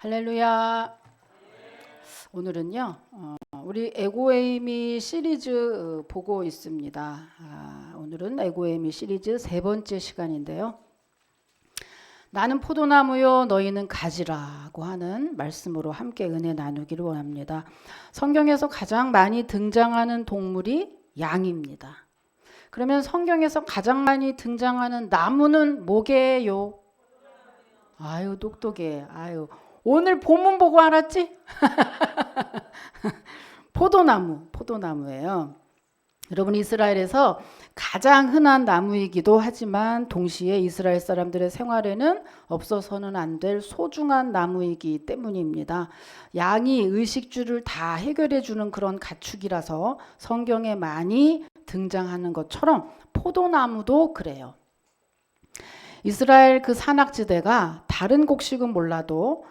할렐루야. 오늘은요, 우리 에고에이미 시리즈 보고 있습니다. 오늘은 에고에이미 시리즈 세 번째 시간인데요. 나는 포도나무요 너희는 가지라고 하는 말씀으로 함께 은혜 나누기를 원합니다. 성경에서 가장 많이 등장하는 동물이 양입니다. 그러면 성경에서 가장 많이 등장하는 나무는 뭐게요? 아유 똑똑해. 아유 오늘 본문 보고 알았지? 포도나무예요. 여러분 이스라엘에서 가장 흔한 나무이기도 하지만 동시에 이스라엘 사람들의 생활에는 없어서는 안 될 소중한 나무이기 때문입니다. 양이 의식주를 다 해결해 주는 그런 가축이라서 성경에 많이 등장하는 것처럼 포도나무도 그래요. 이스라엘 그 산악지대가 다른 곡식은 몰라도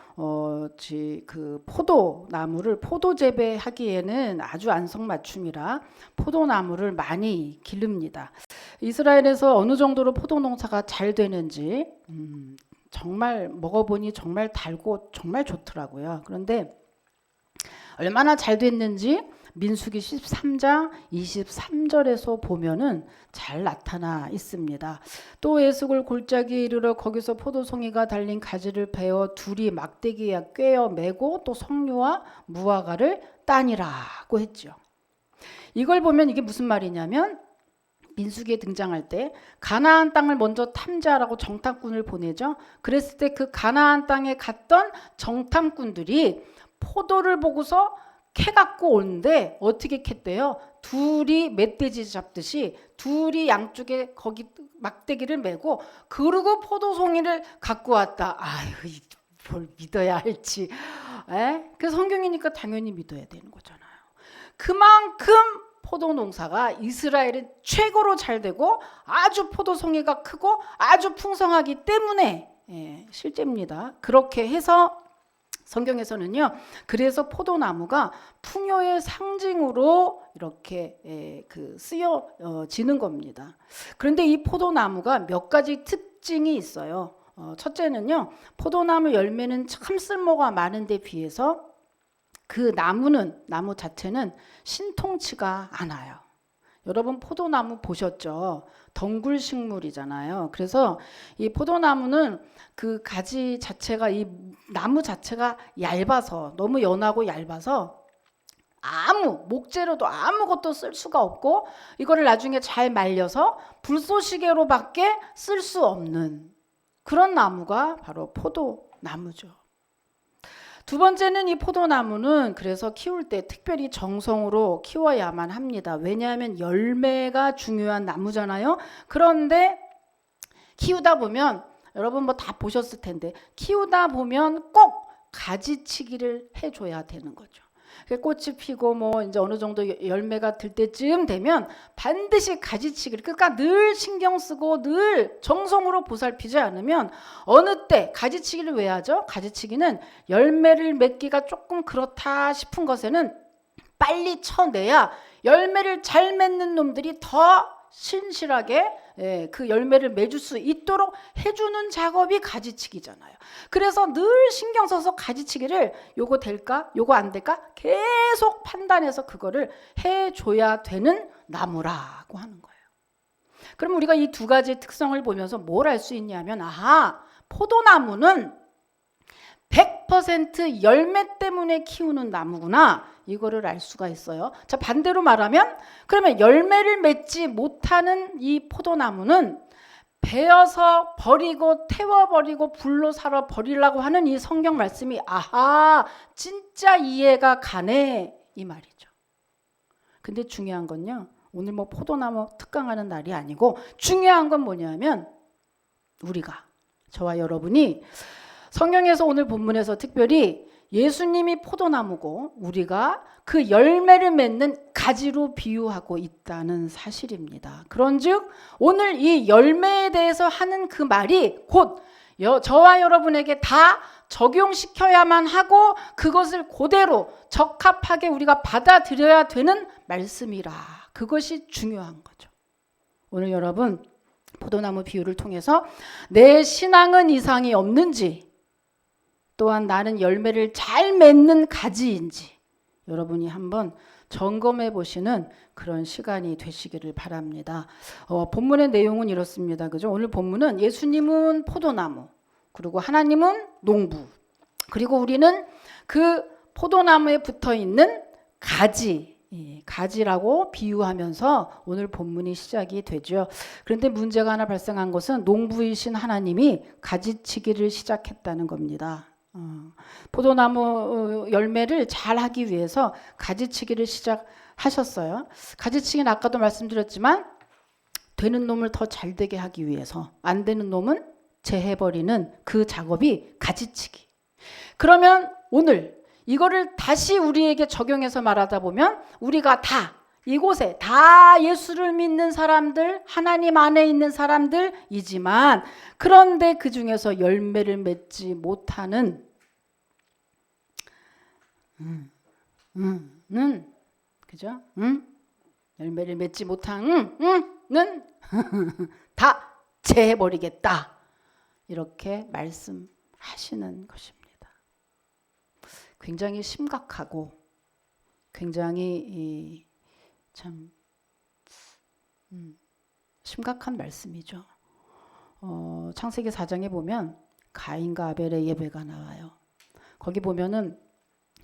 그 포도나무를 포도 재배하기에는 아주 안성맞춤이라 포도나무를 많이 기릅니다. 이스라엘에서 어느 정도로 포도 농사가 잘 되는지 정말 먹어보니 정말 달고 정말 좋더라고요. 그런데 얼마나 잘 됐는지 민수기 13장 23절에서 보면은 잘 나타나 있습니다. 또 에스골 골짜기에 이르러 거기서 포도송이가 달린 가지를 베어 둘이 막대기에 꿰어 매고 또 석류와 무화과를 따니라고 했죠. 이걸 보면 이게 무슨 말이냐면 민수기에 등장할 때 가나안 땅을 먼저 탐지하라고 정탐꾼을 보내죠. 그랬을 때 그 가나안 땅에 갔던 정탐꾼들이 포도를 보고서 캐 갖고 오는데 어떻게 캤대요? 둘이 멧돼지 잡듯이 둘이 양쪽에 거기 막대기를 메고 그러고 포도송이를 갖고 왔다. 아유, 뭘 믿어야 할지. 그 성경이니까 당연히 믿어야 되는 거잖아요. 그만큼 포도 농사가 이스라엘은 최고로 잘 되고 아주 포도송이가 크고 아주 풍성하기 때문에 실제입니다. 그렇게 해서 성경에서는요. 그래서 포도나무가 풍요의 상징으로 이렇게 쓰여지는 겁니다. 그런데 이 포도나무가 몇 가지 특징이 있어요. 첫째는요. 포도나무 열매는 참 쓸모가 많은데 비해서 그 나무 자체는 신통치가 않아요. 여러분 포도나무 보셨죠? 덩굴식물이잖아요. 그래서 이 포도나무는 그 가지 자체가 이 나무 자체가 얇아서 너무 연하고 얇아서 목재로도 아무것도 쓸 수가 없고 이거를 나중에 잘 말려서 불쏘시개로밖에 쓸 수 없는 그런 나무가 바로 포도나무죠. 두 번째는 이 포도나무는 그래서 키울 때 특별히 정성으로 키워야만 합니다. 왜냐하면 열매가 중요한 나무잖아요. 그런데 키우다 보면 여러분 뭐 다 보셨을 텐데 키우다 보면 꼭 가지치기를 해줘야 되는 거죠. 꽃이 피고 뭐 이제 어느 정도 열매가 들 때쯤 되면 반드시 가지치기를 그러니까 늘 신경 쓰고 늘 정성으로 보살피지 않으면 어느 때 가지치기를 왜 하죠? 가지치기는 열매를 맺기가 조금 그렇다 싶은 것에는 빨리 쳐내야 열매를 잘 맺는 놈들이 더 신실하게 그 열매를 맺을 수 있도록 해주는 작업이 가지치기잖아요. 그래서 늘 신경 써서 가지치기를 요거 될까? 요거 안 될까? 계속 판단해서 그거를 해줘야 되는 나무라고 하는 거예요. 그럼 우리가 이 두 가지 특성을 보면서 뭘 알 수 있냐면 포도나무는 100% 열매 때문에 키우는 나무구나. 이거를 알 수가 있어요. 자, 반대로 말하면 그러면 열매를 맺지 못하는 이 포도나무는 베어서 버리고 태워버리고 불로 살아 버리려고 하는 이 성경 말씀이 진짜 이해가 가네 이 말이죠. 근데 중요한 건요. 오늘 뭐 포도나무 특강하는 날이 아니고 중요한 건 뭐냐면 우리가 저와 여러분이 성경에서 오늘 본문에서 특별히 예수님이 포도나무고 우리가 그 열매를 맺는 가지로 비유하고 있다는 사실입니다. 그런즉 오늘 이 열매에 대해서 하는 그 말이 곧 저와 여러분에게 다 적용시켜야만 하고 그것을 그대로 적합하게 우리가 받아들여야 되는 말씀이라. 그것이 중요한 거죠. 오늘 여러분 포도나무 비유를 통해서 내 신앙은 이상이 없는지 또한 나는 열매를 잘 맺는 가지인지 여러분이 한번 점검해 보시는 그런 시간이 되시기를 바랍니다. 본문의 내용은 이렇습니다. 그죠? 오늘 본문은 예수님은 포도나무, 그리고 하나님은 농부, 그리고 우리는 그 포도나무에 붙어 있는 가지라고 비유하면서 오늘 본문이 시작이 되죠. 그런데 문제가 하나 발생한 것은 농부이신 하나님이 가지치기를 시작했다는 겁니다. 포도나무 열매를 잘 하기 위해서 가지치기를 시작하셨어요. 가지치기는 아까도 말씀드렸지만 되는 놈을 더 잘 되게 하기 위해서, 안 되는 놈은 제해버리는 그 작업이 가지치기. 그러면 오늘 이거를 다시 우리에게 적용해서 말하다 보면 우리가 다 이곳에 다 예수를 믿는 사람들, 하나님 안에 있는 사람들이지만 그런데 그 중에서 열매를 맺지 못하는 그죠? 열매를 맺지 못한 는 다 제해버리겠다. 이렇게 말씀하시는 것입니다. 굉장히 심각하고 굉장히 참 심각한 말씀이죠. 창세기 4장에 보면 가인과 아벨의 예배가 나와요. 거기 보면은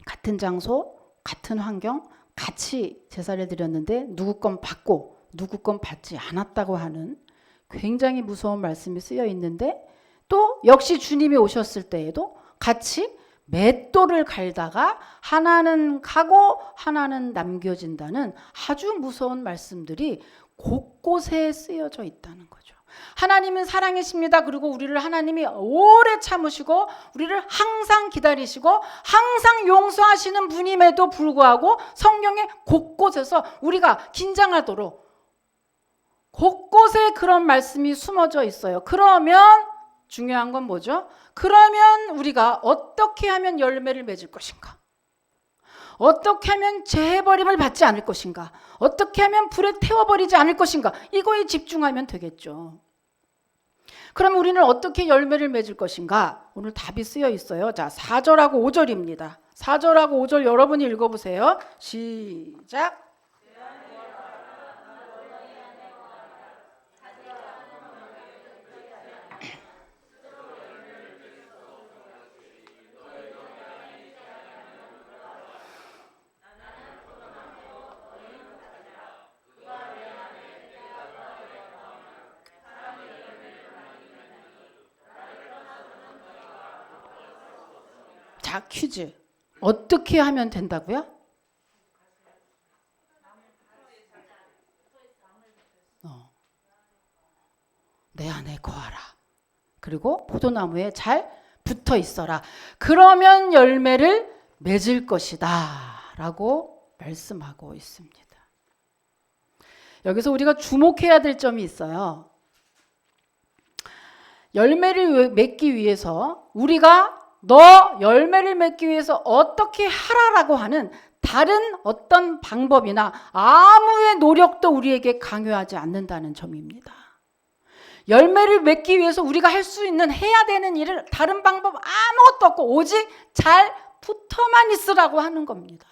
같은 장소, 같은 환경, 같이 제사를 드렸는데 누구 건 받고 누구 건 받지 않았다고 하는 굉장히 무서운 말씀이 쓰여 있는데, 또 역시 주님이 오셨을 때에도 같이 맷돌을 갈다가 하나는 가고 하나는 남겨진다는 아주 무서운 말씀들이 곳곳에 쓰여져 있다는 거죠. 하나님은 사랑이십니다. 그리고 우리를 하나님이 오래 참으시고 우리를 항상 기다리시고 항상 용서하시는 분임에도 불구하고 성경의 곳곳에서 우리가 긴장하도록 곳곳에 그런 말씀이 숨어져 있어요. 그러면 중요한 건 뭐죠? 그러면 우리가 어떻게 하면 열매를 맺을 것인가? 어떻게 하면 재해버림을 받지 않을 것인가? 어떻게 하면 불에 태워버리지 않을 것인가? 이거에 집중하면 되겠죠. 그럼 우리는 어떻게 열매를 맺을 것인가? 오늘 답이 쓰여 있어요. 자, 4절하고 5절입니다. 4절하고 5절 여러분이 읽어보세요. 시작. 자, 퀴즈. 어떻게 하면 된다고요? 내 안에 거하라. 그리고 포도나무에 잘 붙어 있어라. 그러면 열매를 맺을 것이다. 라고 말씀하고 있습니다. 여기서 우리가 주목해야 될 점이 있어요. 열매를 맺기 위해서 우리가 너 열매를 맺기 위해서 어떻게 하라라고 하는 다른 어떤 방법이나 아무의 노력도 우리에게 강요하지 않는다는 점입니다. 열매를 맺기 위해서 우리가 할 수 있는 해야 되는 일을 다른 방법 아무것도 없고 오직 잘 붙어만 있으라고 하는 겁니다.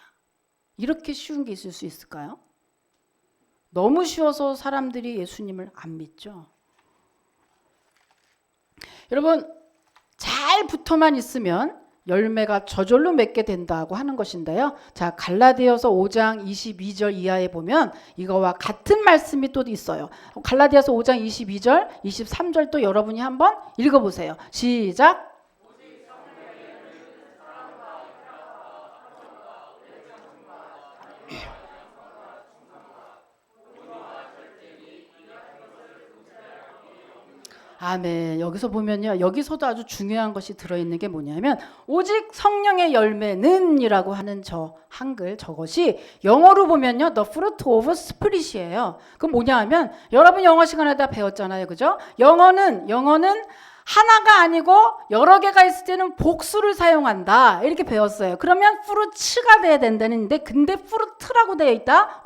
이렇게 쉬운 게 있을 수 있을까요? 너무 쉬워서 사람들이 예수님을 안 믿죠. 여러분, 잘 붙어만 있으면 열매가 저절로 맺게 된다고 하는 것인데요. 자, 갈라디아서 5장 22절 이하에 보면 이거와 같은 말씀이 또 있어요. 갈라디아서 5장 22절, 23절 또 여러분이 한번 읽어보세요. 시작. 아멘. 여기서 보면요, 여기서도 아주 중요한 것이 들어있는 게 뭐냐면 오직 성령의 열매는 이라고 하는 저 한글, 저것이 영어로 보면요 The fruit of Spirit이에요. 그럼 뭐냐 하면 여러분 영어 시간에 다 배웠잖아요. 그죠? 영어는 하나가 아니고 여러 개가 있을 때는 복수를 사용한다. 이렇게 배웠어요. 그러면 프루츠가 돼야 된다는데 근데 프루트라고 되어 있다.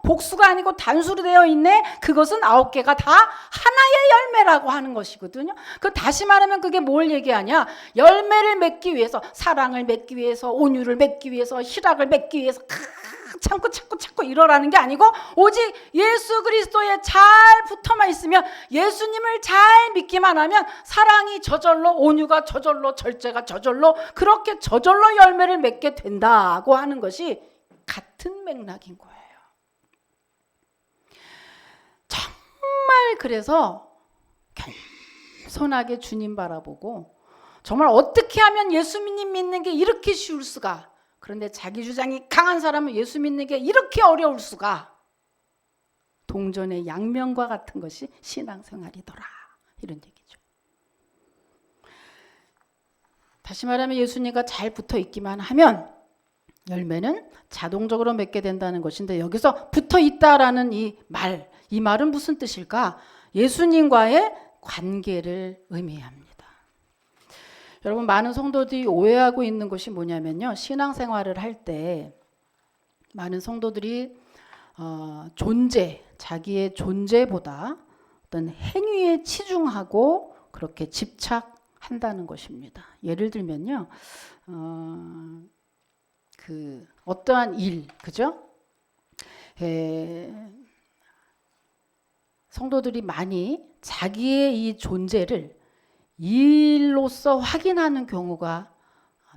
복수가 아니고 단수로 되어 있네. 그것은 9개가 다 하나의 열매라고 하는 것이거든요. 그 다시 말하면 그게 뭘 얘기하냐? 열매를 맺기 위해서, 사랑을 맺기 위해서, 온유를 맺기 위해서, 희락을 맺기 위해서 참고 이러라는 게 아니고 오직 예수 그리스도에 잘 붙어만 있으면, 예수님을 잘 믿기만 하면 사랑이 저절로, 온유가 저절로, 절제가 저절로, 그렇게 저절로 열매를 맺게 된다고 하는 것이 같은 맥락인 거예요. 정말 그래서 겸손하게 주님 바라보고, 정말 어떻게 하면 예수님 믿는 게 이렇게 쉬울 수가, 그런데 자기 주장이 강한 사람은 예수 믿는 게 이렇게 어려울 수가, 동전의 양면과 같은 것이 신앙생활이더라, 이런 얘기죠. 다시 말하면 예수님과 잘 붙어 있기만 하면 열매는 자동적으로 맺게 된다는 것인데, 여기서 붙어 있다라는 이 말은 무슨 뜻일까? 예수님과의 관계를 의미합니다. 여러분, 많은 성도들이 오해하고 있는 것이 뭐냐면요, 신앙생활을 할 때 많은 성도들이 자기의 존재보다 어떤 행위에 치중하고 그렇게 집착한다는 것입니다. 예를 들면요, 어떠한 일, 그죠? 성도들이 많이 자기의 이 존재를 일로서 확인하는 경우가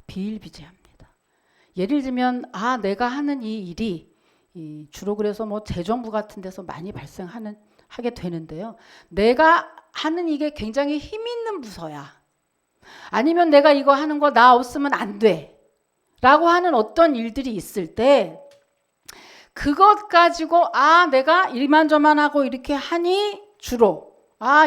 비일비재합니다. 예를 들면 내가 하는 이 일이 주로 그래서 재정부 같은 데서 많이 하게 되는데요. 내가 하는 이게 굉장히 힘 있는 부서야. 아니면 내가 이거 하는 거 나 없으면 안 돼. 라고 하는 어떤 일들이 있을 때 그것 가지고 내가 이만저만하고 이렇게 하니 주로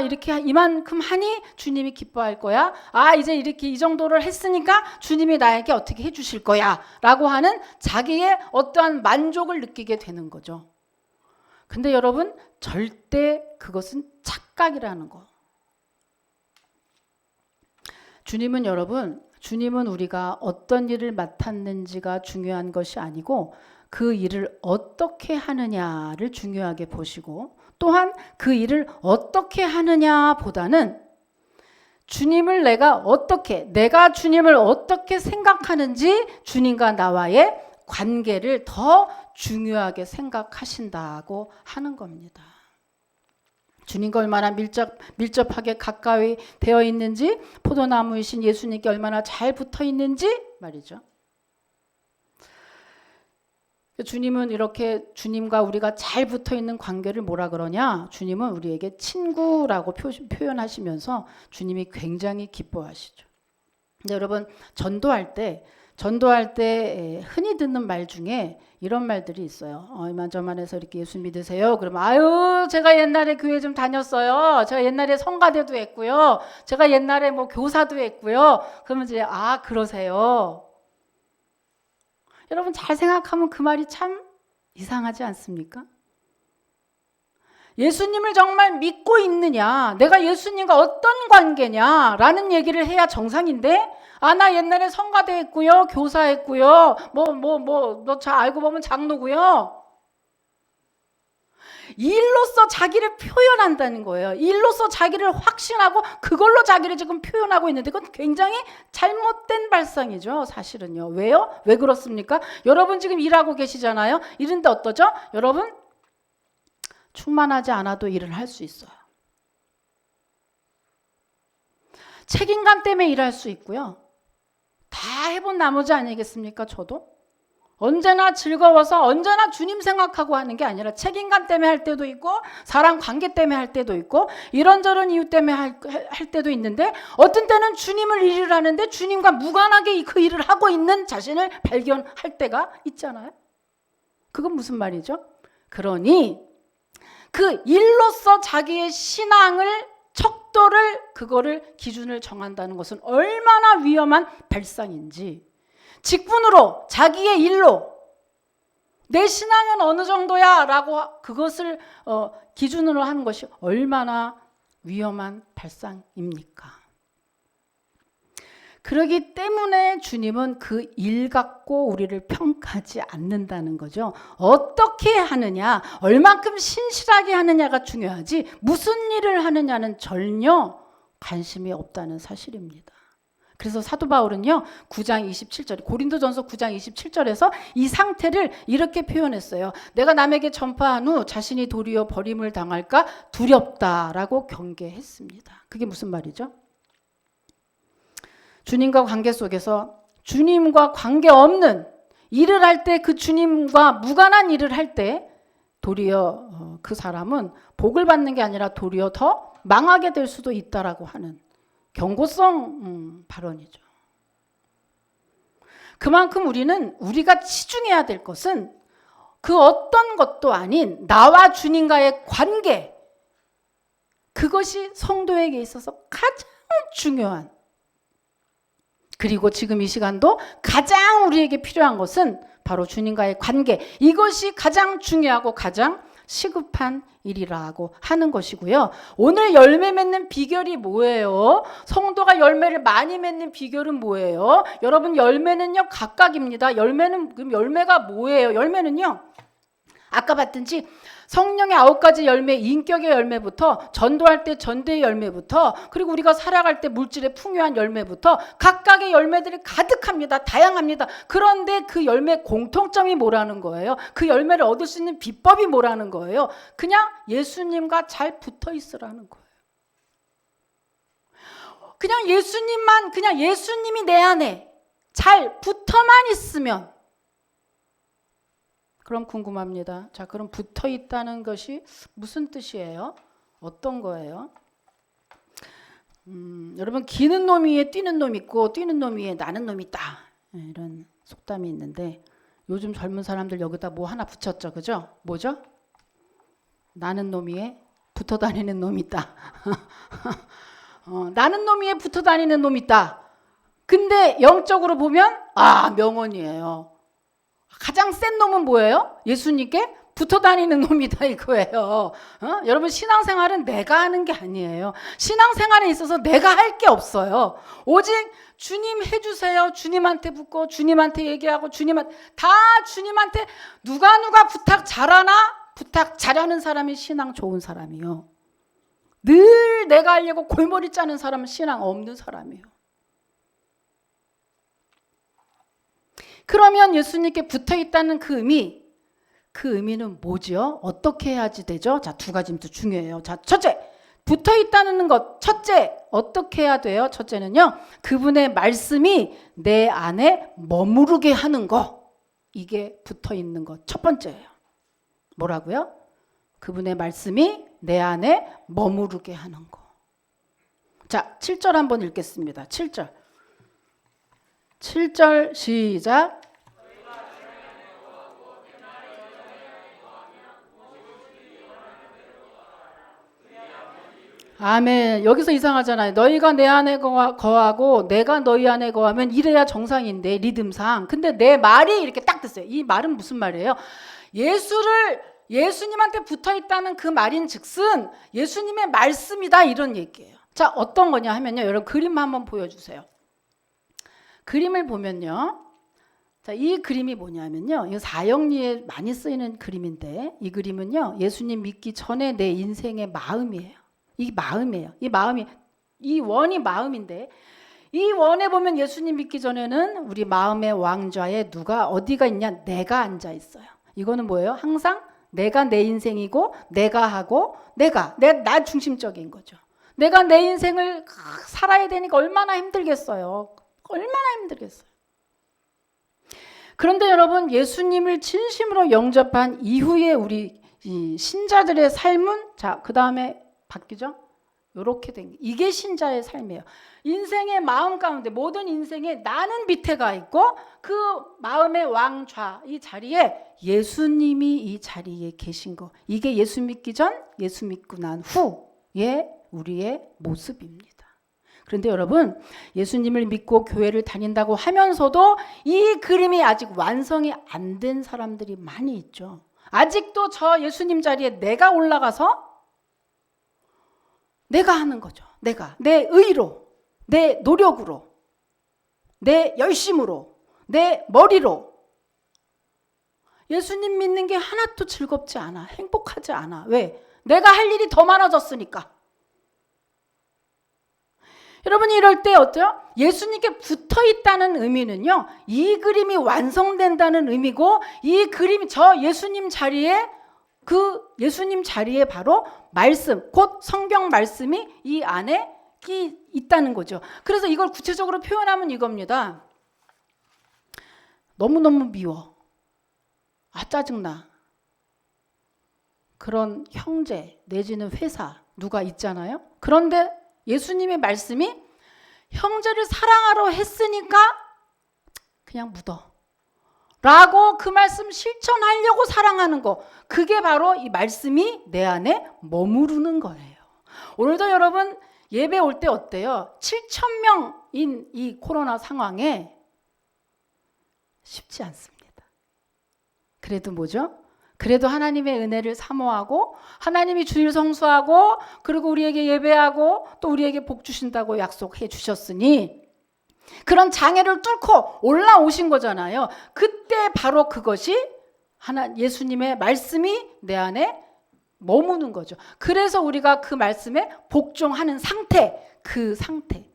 이렇게 이만큼 하니 주님이 기뻐할 거야. 이제 이렇게 이 정도를 했으니까 주님이 나에게 어떻게 해주실 거야 라고 하는 자기의 어떠한 만족을 느끼게 되는 거죠. 근데 여러분, 절대 그것은 착각이라는 거. 주님은 우리가 어떤 일을 맡았는지가 중요한 것이 아니고 그 일을 어떻게 하느냐를 중요하게 보시고, 또한 그 일을 어떻게 하느냐보다는 내가 주님을 어떻게 생각하는지 주님과 나와의 관계를 더 중요하게 생각하신다고 하는 겁니다. 주님과 얼마나 밀접하게 가까이 되어 있는지, 포도나무이신 예수님께 얼마나 잘 붙어 있는지 말이죠. 주님은 이렇게 주님과 우리가 잘 붙어 있는 관계를 뭐라 그러냐? 주님은 우리에게 친구라고 표현하시면서 주님이 굉장히 기뻐하시죠. 근데 여러분, 전도할 때 흔히 듣는 말 중에 이런 말들이 있어요. 이만저만해서 이렇게 예수 믿으세요. 그러면 제가 옛날에 교회 좀 다녔어요. 제가 옛날에 성가대도 했고요. 제가 옛날에 교사도 했고요. 그러면 이제 그러세요. 여러분, 잘 생각하면 그 말이 참 이상하지 않습니까? 예수님을 정말 믿고 있느냐, 내가 예수님과 어떤 관계냐 라는 얘기를 해야 정상인데, 나 옛날에 성가대 했고요, 교사 했고요, 너 잘 알고 보면 장로고요. 일로서 자기를 표현한다는 거예요. 일로서 자기를 확신하고 그걸로 자기를 지금 표현하고 있는데, 그건 굉장히 잘못된 발상이죠, 사실은요. 왜요? 왜 그렇습니까? 여러분 지금 일하고 계시잖아요. 이런데 어떠죠? 여러분, 충만하지 않아도 일을 할 수 있어요. 책임감 때문에 일할 수 있고요. 다 해본 나머지 아니겠습니까? 저도 언제나 즐거워서 언제나 주님 생각하고 하는 게 아니라 책임감 때문에 할 때도 있고, 사람 관계 때문에 할 때도 있고, 이런저런 이유 때문에 할 때도 있는데, 어떤 때는 주님을 일을 하는데 주님과 무관하게 그 일을 하고 있는 자신을 발견할 때가 있잖아요. 그건 무슨 말이죠? 그러니 그 일로서 자기의 신앙을, 척도를, 그거를 기준을 정한다는 것은 얼마나 위험한 발상인지, 직분으로, 자기의 일로 내 신앙은 어느 정도야 라고 그것을 기준으로 하는 것이 얼마나 위험한 발상입니까? 그러기 때문에 주님은 그 일 갖고 우리를 평가하지 않는다는 거죠. 어떻게 하느냐, 얼만큼 신실하게 하느냐가 중요하지 무슨 일을 하느냐는 전혀 관심이 없다는 사실입니다. 그래서 사도 바울은요 9장 27절 고린도전서 9장 27절에서 이 상태를 이렇게 표현했어요. 내가 남에게 전파한 후 자신이 도리어 버림을 당할까 두렵다라고 경계했습니다. 그게 무슨 말이죠? 주님과 관계 속에서 주님과 관계없는 일을 할 때, 그 주님과 무관한 일을 할 때 도리어 그 사람은 복을 받는 게 아니라 도리어 더 망하게 될 수도 있다라고 하는 경고성 발언이죠. 그만큼 우리가 치중해야 될 것은 그 어떤 것도 아닌 나와 주님과의 관계, 그것이 성도에게 있어서 가장 중요한, 그리고 지금 이 시간도 가장 우리에게 필요한 것은 바로 주님과의 관계, 이것이 가장 중요하고 가장 시급한 일이라고 하는 것이고요. 오늘 열매 맺는 비결이 뭐예요? 성도가 열매를 많이 맺는 비결은 뭐예요? 여러분, 열매는요 각각입니다. 그럼 열매가 뭐예요? 열매는요 아까 봤든지 성령의 9가지 열매, 인격의 열매부터, 전도할 때 전도의 열매부터, 그리고 우리가 살아갈 때 물질의 풍요한 열매부터 각각의 열매들이 가득합니다. 다양합니다. 그런데 그 열매 공통점이 뭐라는 거예요? 그 열매를 얻을 수 있는 비법이 뭐라는 거예요? 그냥 예수님과 잘 붙어 있으라는 거예요. 그냥 예수님이 내 안에 잘 붙어만 있으면, 그럼 궁금합니다. 자, 그럼 붙어 있다는 것이 무슨 뜻이에요? 어떤 거예요? 여러분, 기는 놈 위에 뛰는 놈 있고 뛰는 놈 위에 나는 놈 있다, 이런 속담이 있는데 요즘 젊은 사람들 여기다 뭐 하나 붙였죠, 그죠? 뭐죠? 나는 놈 위에 붙어 다니는 놈 있다. 나는 놈 위에 붙어 다니는 놈 있다. 근데 영적으로 보면 명언이에요. 가장 센 놈은 뭐예요? 예수님께 붙어 다니는 놈이다 이거예요. 여러분, 신앙생활은 내가 하는 게 아니에요. 신앙생활에 있어서 내가 할 게 없어요. 오직 주님 해주세요. 주님한테 붙고 주님한테 얘기하고 주님한테 누가 부탁 잘하나? 부탁 잘하는 사람이 신앙 좋은 사람이요. 늘 내가 하려고 골머리 짜는 사람은 신앙 없는 사람이에요. 그러면 예수님께 붙어 있다는 그 의미는 뭐죠? 어떻게 해야지 되죠? 자, 2가지부터 중요해요. 자, 첫째, 붙어 있다는 것. 첫째, 어떻게 해야 돼요? 첫째는요, 그분의 말씀이 내 안에 머무르게 하는 거. 이게 붙어 있는 것. 첫 번째예요. 뭐라고요? 그분의 말씀이 내 안에 머무르게 하는 거. 자, 7절 한번 읽겠습니다. 7절 시작. 아멘. 여기서 이상하잖아요. 너희가 내 안에 거하고 내가 너희 안에 거하면 이래야 정상인데, 리듬상. 근데 내 말이 이렇게 딱 됐어요. 이 말은 무슨 말이에요? 예수님한테 붙어 있다는 그 말인 즉슨 예수님의 말씀이다, 이런 얘기예요. 자, 어떤 거냐 하면요, 여러분 그림 한번 보여주세요. 그림을 보면요, 자, 이 그림이 뭐냐면요, 이 사형리에 많이 쓰이는 그림인데, 이 그림은요 예수님 믿기 전에 내 인생의 마음이에요. 이 마음이에요. 이 원이 마음인데, 이 원에 보면 예수님 믿기 전에는 우리 마음의 왕좌에 어디가 있냐? 내가 앉아 있어요. 이거는 뭐예요? 항상 내가 내 인생이고 내가 하고 나 중심적인 거죠. 내가 내 인생을 살아야 되니까 얼마나 힘들겠어요. 얼마나 힘들겠어요. 그런데 여러분, 예수님을 진심으로 영접한 이후에 우리 이 신자들의 삶은, 자, 그 다음에 바뀌죠? 이렇게 된 게, 이게 신자의 삶이에요. 인생의 마음 가운데, 모든 인생에 나는 밑에 가 있고 그 마음의 왕좌, 이 자리에 예수님이 이 자리에 계신 거, 이게 예수 믿기 전, 예수 믿고 난 후의 우리의 모습입니다. 그런데 여러분, 예수님을 믿고 교회를 다닌다고 하면서도 이 그림이 아직 완성이 안 된 사람들이 많이 있죠. 아직도 저 예수님 자리에 내가 올라가서 내가 하는 거죠. 내 의로, 내 노력으로. 내 열심으로, 내 머리로. 예수님 믿는 게 하나도 즐겁지 않아. 행복하지 않아. 왜? 내가 할 일이 더 많아졌으니까. 여러분이 이럴 때 어때요? 예수님께 붙어 있다는 의미는요, 이 그림이 완성된다는 의미고, 이 그림이 저 예수님 자리에, 그 예수님 자리에 바로 말씀, 곧 성경 말씀이 이 안에 있다는 거죠. 그래서 이걸 구체적으로 표현하면 이겁니다. 너무너무 미워. 아, 짜증나. 그런 형제 내지는 회사 누가 있잖아요. 그런데 예수님의 말씀이 형제를 사랑하러 했으니까 그냥 묻어 라고 그 말씀 실천하려고 사랑하는 거, 그게 바로 이 말씀이 내 안에 머무르는 거예요. 오늘도 여러분 예배 올 때 어때요? 7,000명인 이 코로나 상황에 쉽지 않습니다. 그래도 뭐죠? 그래도 하나님의 은혜를 사모하고 하나님이 주일 성수하고 그리고 우리에게 예배하고 또 우리에게 복 주신다고 약속해 주셨으니 그런 장애를 뚫고 올라오신 거잖아요. 그때 바로 그것이 예수님의 말씀이 내 안에 머무는 거죠. 그래서 우리가 그 말씀에 복종하는 상태, 그 상태.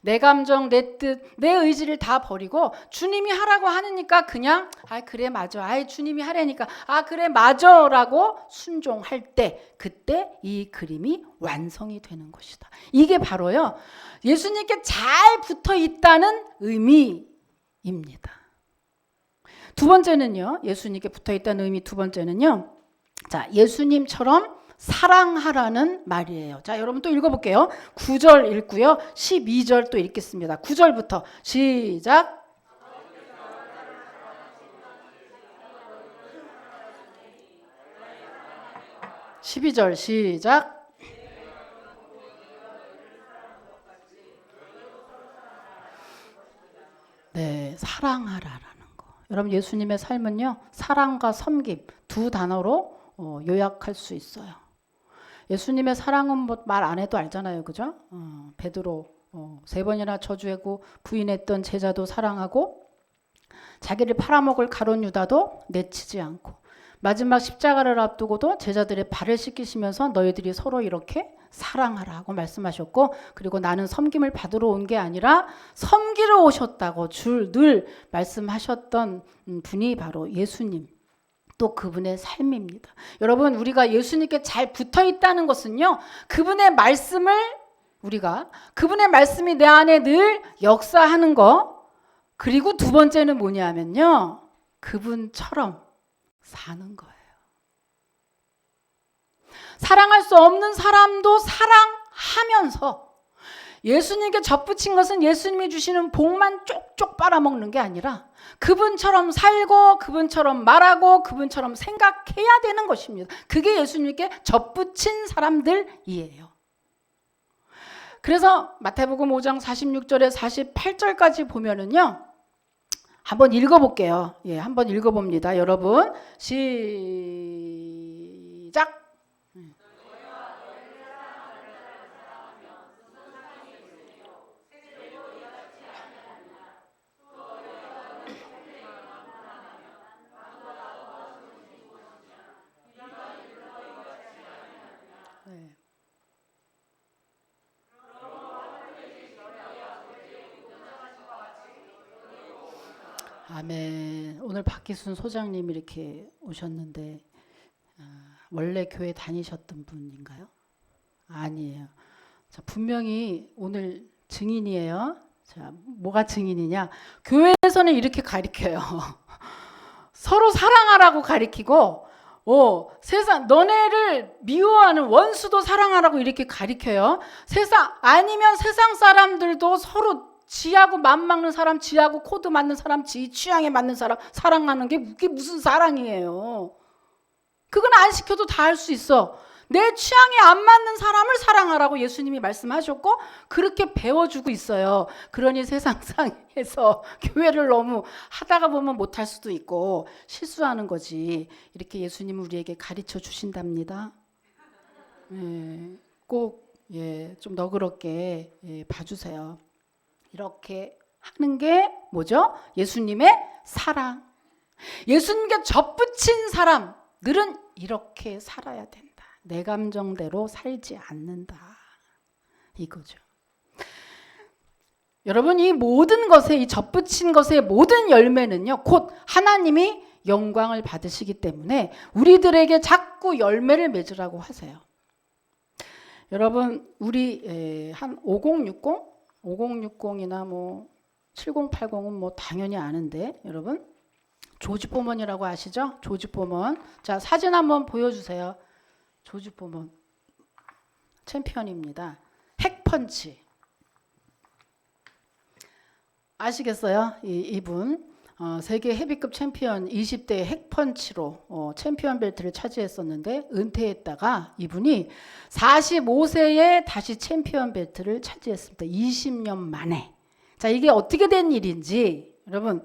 내 감정, 내 뜻, 내 의지를 다 버리고 주님이 하라고 하니까 그냥 그래 맞아. 주님이 하라니까 그래 맞아 라고 순종할 때, 그때 이 그림이 완성이 되는 것이다. 이게 바로요, 예수님께 잘 붙어 있다는 의미입니다. 두 번째는요, 예수님께 붙어 있다는 의미 두 번째는요, 자, 예수님처럼 사랑하라는 말이에요. 자, 여러분 또 읽어볼게요. 9절 읽고요. 12절 또 읽겠습니다. 9절부터 시작. (12절) 시작. 네, 사랑하라라는 거. 여러분 예수님의 삶은요, 사랑과 섬김 두 단어로 요약할 수 있어요. 예수님의 사랑은 뭐 말 안 해도 알잖아요, 그죠? 베드로 3번이나 저주하고 부인했던 제자도 사랑하고, 자기를 팔아먹을 가룟 유다도 내치지 않고, 마지막 십자가를 앞두고도 제자들의 발을 씻기시면서 너희들이 서로 이렇게 사랑하라고 말씀하셨고, 그리고 나는 섬김을 받으러 온 게 아니라 섬기러 오셨다고 늘 말씀하셨던 분이 바로 예수님, 또 그분의 삶입니다. 여러분, 우리가 예수님께 잘 붙어 있다는 것은요, 그분의 말씀을 우리가, 그분의 말씀이 내 안에 늘 역사하는 거, 그리고 두 번째는 뭐냐면요, 그분처럼 사는 거예요. 사랑할 수 없는 사람도 사랑하면서, 예수님께 접붙인 것은 예수님이 주시는 복만 쪽쪽 빨아먹는 게 아니라 그분처럼 살고 그분처럼 말하고 그분처럼 생각해야 되는 것입니다. 그게 예수님께 접붙인 사람들이에요. 그래서 마태복음 5장 46절에 48절까지 보면은요, 한번 읽어볼게요. 예, 한번 읽어봅니다. 여러분 시작. 네. 아멘. 오늘 박기순 소장님이 이렇게 오셨는데 원래 교회 다니셨던 분인가요? 아니에요. 자, 분명히 오늘 증인이에요. 자, 뭐가 증인이냐? 교회에서는 이렇게 가르쳐요. 서로 사랑하라고 가르치고, 세상 너네를 미워하는 원수도 사랑하라고 이렇게 가르쳐요. 아니면 세상 사람들도 서로 지하고 맘먹는 사람, 지하고 코드 맞는 사람, 지 취향에 맞는 사람 사랑하는 게 그게 무슨 사랑이에요? 그건 안 시켜도 다 할 수 있어. 내 취향에 안 맞는 사람을 사랑하라고 예수님이 말씀하셨고 그렇게 배워주고 있어요. 그러니 세상상에서 교회를 너무 하다가 보면 못할 수도 있고 실수하는 거지. 이렇게 예수님은 우리에게 가르쳐 주신답니다. 꼭 좀 너그럽게 봐주세요. 이렇게 하는 게 뭐죠? 예수님의 사랑. 예수님께 접붙인 사람들은 이렇게 살아야 된다. 내 감정대로 살지 않는다. 이거죠. 여러분, 이 모든 것에, 이 접붙인 것의 모든 열매는요, 곧 하나님이 영광을 받으시기 때문에 우리들에게 자꾸 열매를 맺으라고 하세요. 여러분, 우리 한 5060? 5060이나 뭐 7080은 뭐 당연히 아는데, 여러분, 조지 포먼이라고 아시죠? 조지 포먼. 자, 사진 한번 보여주세요. 조지 포먼. 챔피언입니다. 핵펀치. 아시겠어요? 이분. 세계 헤비급 챔피언 20대 핵펀치로 챔피언 벨트를 차지했었는데 은퇴했다가 이분이 45세에 다시 챔피언 벨트를 차지했습니다. 20년 만에. 자, 이게 어떻게 된 일인지 여러분,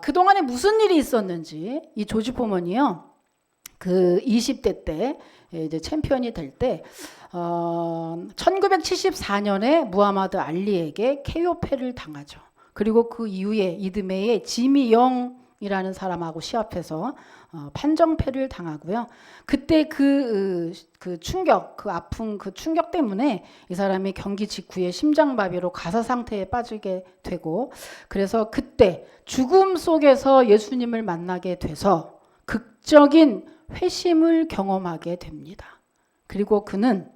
그동안에 무슨 일이 있었는지 이 조지 포먼이요. 그 20대 때 이제 챔피언이 될 때 1974년에 무하마드 알리에게 KO패를 당하죠. 그리고 그 이후에 이듬해에 지미 영이라는 사람하고 시합해서 판정패를 당하고요. 그때 그 충격, 그 아픈 그 충격 때문에 이 사람이 경기 직후에 심장마비로 가사 상태에 빠지게 되고, 그래서 그때 죽음 속에서 예수님을 만나게 돼서 극적인 회심을 경험하게 됩니다. 그리고 그는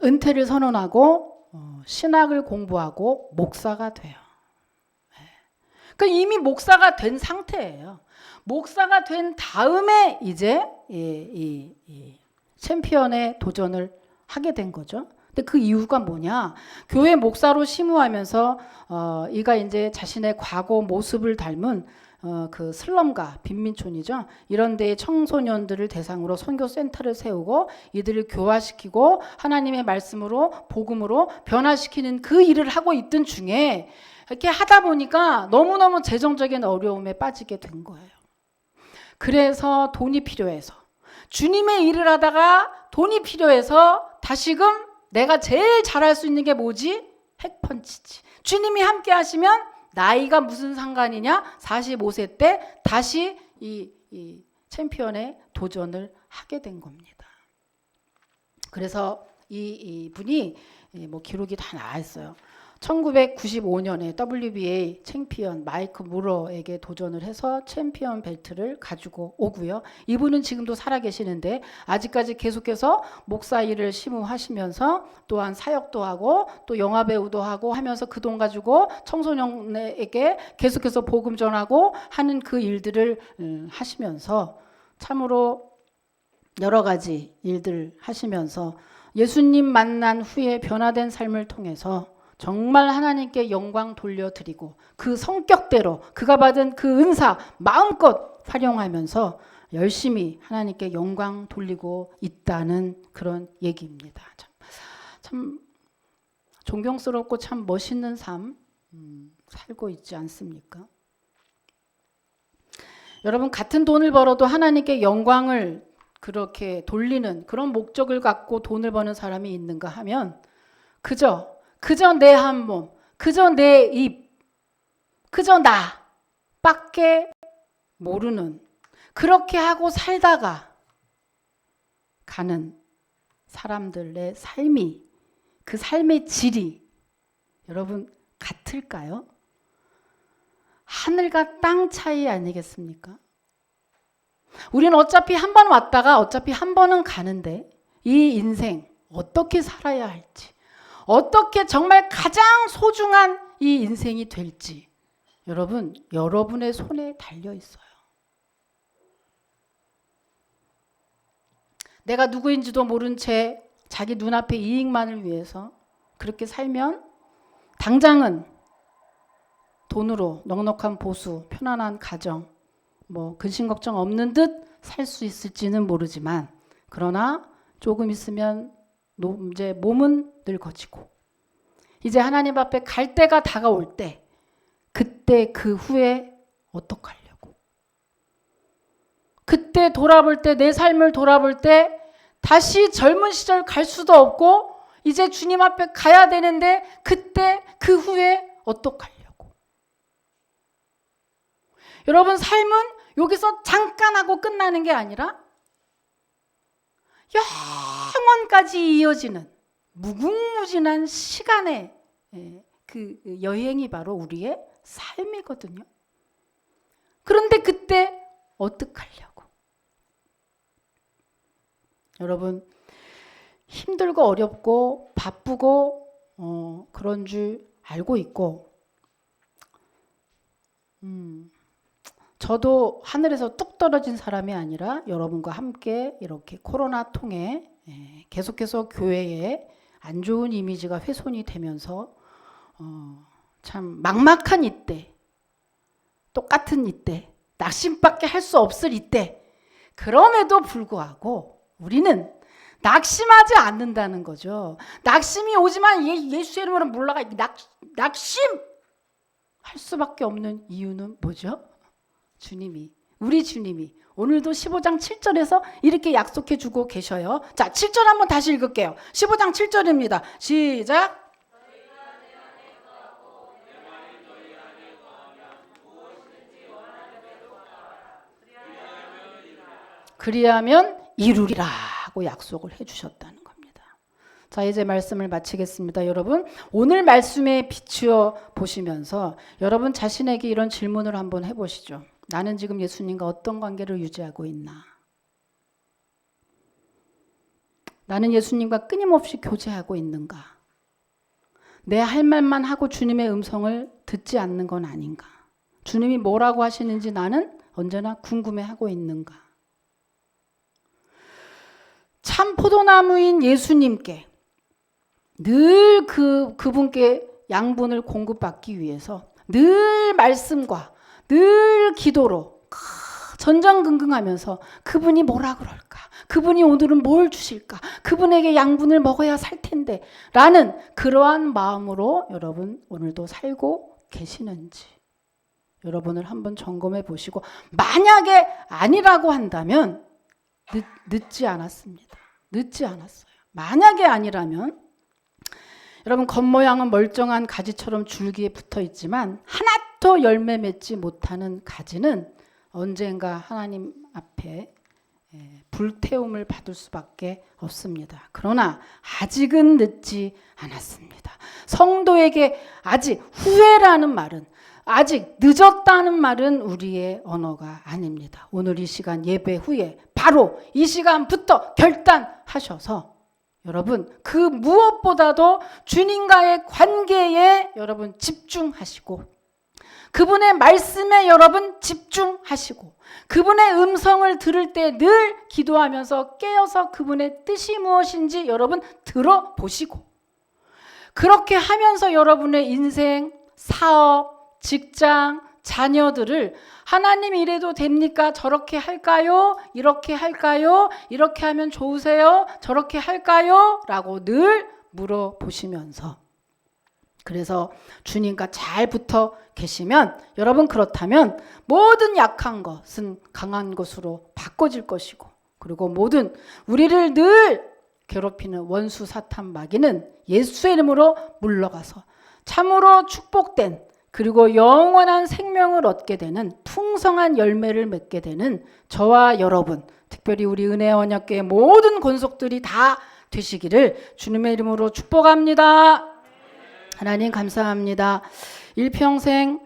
은퇴를 선언하고 신학을 공부하고 목사가 돼요. 그러니까 이미 목사가 된 상태예요. 목사가 된 다음에 이제 이 챔피언의 도전을 하게 된 거죠. 근데 그 이유가 뭐냐? 교회 목사로 심우하면서 이가 이제 자신의 과거 모습을 닮은 그 슬럼가 빈민촌이죠. 이런 데에 청소년들을 대상으로 선교센터를 세우고 이들을 교화시키고 하나님의 말씀으로 복음으로 변화시키는 그 일을 하고 있던 중에 이렇게 하다 보니까 너무너무 재정적인 어려움에 빠지게 된 거예요. 그래서 돈이 필요해서 주님의 일을 하다가 돈이 필요해서 다시금 내가 제일 잘할 수 있는 게 뭐지? 핵펀치지. 주님이 함께 하시면 나이가 무슨 상관이냐? 45세 때 다시 이 챔피언의 도전을 하게 된 겁니다. 그래서 이 분이 뭐 기록이 다 나와 있어요. 1995년에 WBA 챔피언 마이크 무러에게 도전을 해서 챔피언 벨트를 가지고 오고요. 이분은 지금도 살아계시는데 아직까지 계속해서 목사 일을 심우하시면서 또한 사역도 하고 또 영화 배우도 하고 하면서 그 돈 가지고 청소년에게 계속해서 복음 전하고 하는 그 일들을 하시면서 참으로 여러 가지 일들 하시면서 예수님 만난 후에 변화된 삶을 통해서 정말 하나님께 영광 돌려드리고 그 성격대로 그가 받은 그 은사 마음껏 활용하면서 열심히 하나님께 영광 돌리고 있다는 그런 얘기입니다. 참 존경스럽고 참 멋있는 삶 살고 있지 않습니까? 여러분, 같은 돈을 벌어도 하나님께 영광을 그렇게 돌리는 그런 목적을 갖고 돈을 버는 사람이 있는가 하면 그저 내 한 몸, 그저 내 입, 그저 나밖에 모르는 그렇게 하고 살다가 가는 사람들의 삶이, 그 삶의 질이 여러분 같을까요? 하늘과 땅 차이 아니겠습니까? 우리는 어차피 한 번 왔다가 어차피 한 번은 가는데 이 인생 어떻게 살아야 할지, 어떻게 정말 가장 소중한 이 인생이 될지 여러분, 여러분의 손에 달려 있어요. 내가 누구인지도 모른 채 자기 눈앞의 이익만을 위해서 그렇게 살면 당장은 돈으로 넉넉한 보수, 편안한 가정, 뭐 근심 걱정 없는 듯 살 수 있을지는 모르지만 그러나 조금 있으면 이제 몸은 늙어지고 이제 하나님 앞에 갈 때가 다가올 때 그때 그 후에 어떡하려고? 그때 돌아볼 때 내 삶을 돌아볼 때 다시 젊은 시절 갈 수도 없고 이제 주님 앞에 가야 되는데 그때 그 후에 어떡하려고. 여러분 삶은 여기서 잠깐 하고 끝나는 게 아니라 영원까지 이어지는 무궁무진한 시간의 그 여행이 바로 우리의 삶이거든요. 그런데 그때 어떡하려고. 여러분 힘들고 어렵고 바쁘고 그런 줄 알고 있고 저도 하늘에서 뚝 떨어진 사람이 아니라 여러분과 함께 이렇게 코로나 통해 계속해서 교회에 안 좋은 이미지가 훼손이 되면서 참 막막한 이때, 똑같은 이때, 낙심밖에 할 수 없을 이때, 그럼에도 불구하고 우리는 낙심하지 않는다는 거죠. 낙심이 오지만 예수 이름으로 물러가. 낙심 할 수밖에 없는 이유는 뭐죠? 우리 주님이 오늘도 15장 7절에서 이렇게 약속해 주고 계셔요. 자, 7절 한번 다시 읽을게요. 15장 7절입니다. 시작. 그리하면 이루리라고 약속을 해주셨다는 겁니다. 자, 이제 말씀을 마치겠습니다. 여러분 오늘 말씀에 비추어 보시면서 여러분 자신에게 이런 질문을 한번 해보시죠. 나는 지금 예수님과 어떤 관계를 유지하고 있나? 나는 예수님과 끊임없이 교제하고 있는가? 내 할 말만 하고 주님의 음성을 듣지 않는 건 아닌가? 주님이 뭐라고 하시는지 나는 언제나 궁금해하고 있는가? 참 포도나무인 예수님께 늘 그분께 양분을 공급받기 위해서 늘 말씀과 늘 기도로 전전긍긍하면서 그분이 뭐라 그럴까? 그분이 오늘은 뭘 주실까? 그분에게 양분을 먹어야 살 텐데 라는 그러한 마음으로 여러분 오늘도 살고 계시는지 여러분을 한번 점검해 보시고 만약에 아니라고 한다면 늦지 않았습니다. 늦지 않았어요. 만약에 아니라면 여러분 겉모양은 멀쩡한 가지처럼 줄기에 붙어 있지만 하나도 열매 맺지 못하는 가지는 언젠가 하나님 앞에 불태움을 받을 수밖에 없습니다. 그러나 아직은 늦지 않았습니다. 성도에게 아직 후회라는 말은 아직 늦었다는 말은 우리의 언어가 아닙니다. 오늘 이 시간 예배 후에 바로 이 시간부터 결단하셔서 여러분 그 무엇보다도 주님과의 관계에 여러분 집중하시고 그분의 말씀에 여러분 집중하시고 그분의 음성을 들을 때 늘 기도하면서 깨어서 그분의 뜻이 무엇인지 여러분 들어보시고 그렇게 하면서 여러분의 인생, 사업, 직장, 자녀들을 하나님 이래도 됩니까? 저렇게 할까요? 이렇게 할까요? 이렇게 하면 좋으세요? 저렇게 할까요? 라고 늘 물어보시면서 그래서 주님과 잘 붙어 계시면 여러분 그렇다면 모든 약한 것은 강한 것으로 바꿔질 것이고 그리고 모든 우리를 늘 괴롭히는 원수 사탄 마귀는 예수의 이름으로 물러가서 참으로 축복된 그리고 영원한 생명을 얻게 되는 풍성한 열매를 맺게 되는 저와 여러분 특별히 우리 은혜 언약교회 모든 권속들이 다 되시기를 주님의 이름으로 축복합니다. 하나님 감사합니다. 일평생